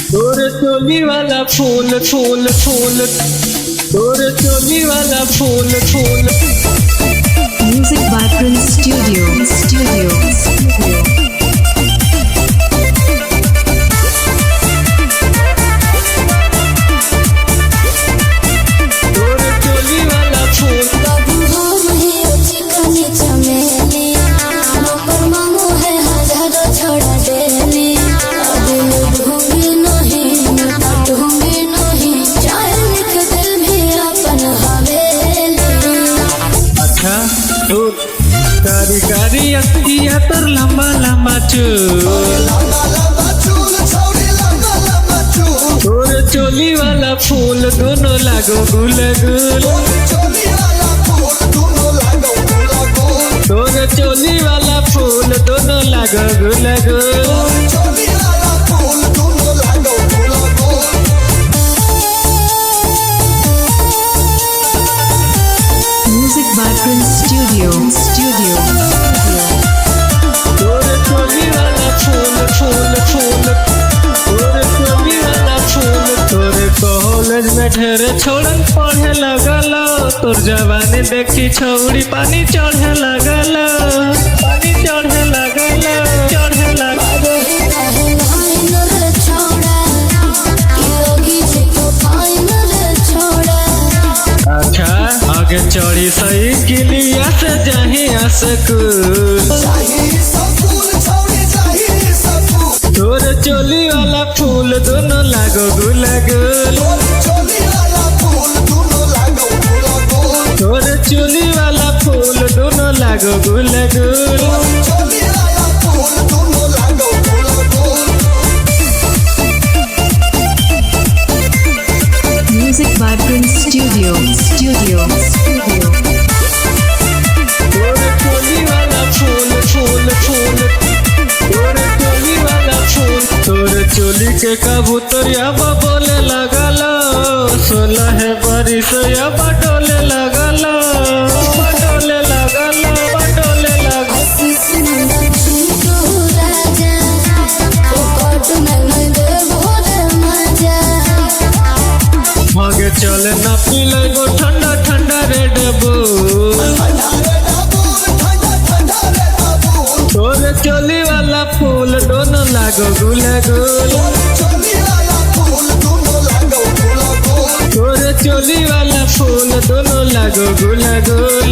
तोर चोली वाला फूल फूल फूल, तोर चोली वाला फूल फूल। Music by Prince Studio. तोर चोली वाला फूल। बाबू हम ही चिकनी चमेली, नंबर मांगो है हजारों छोड़ा डेली। दिल ढूंढी नहीं मैं ढूंढी नहीं, चाहे लिख दिल भी अपन हवेली। अच्छा तो कारी कारी अखिया तोर लंबा लंबा चूल, तोर चोली वाला फूल दोनों लागो गुल गुल। तोर चोली वाला फूल दोनों लागो Gul Gul. Music by Prince Studio. तोर चोली वाला फूल फूल फूल, तोर चोली वाला फूल। तोर कॉलेज में ढेर छोड़न पढ़े लगल, तोर जवानी देखी छौड़ी पानी चढ़े लगल, पानी चढ़े लगल, चढ़े लगल। अच्छा आगे चढ़ी सही किलिया से जहिया स्कूल। तोर चोली वाला फूल दोनों लागो गुल गुल। तोर चोली वाला फूल दोनों लागो Gul Gul. Music by Prince Studio. तोर चोली वाला फूल फूल फूल, तोर चोली वाला फूल। तोर चोली के कबूतर अब बोले लगल, 16 बरिस अब डोले लगल, डोले लगल, डोले लगल। मगे चले ना पीले गो ठंडा ठंडा रेड बुल। तोर चोली वाला फूल दोनों लागो गुल गुल। तोर चोली वाला फूल दोनों लागो गुल गुल।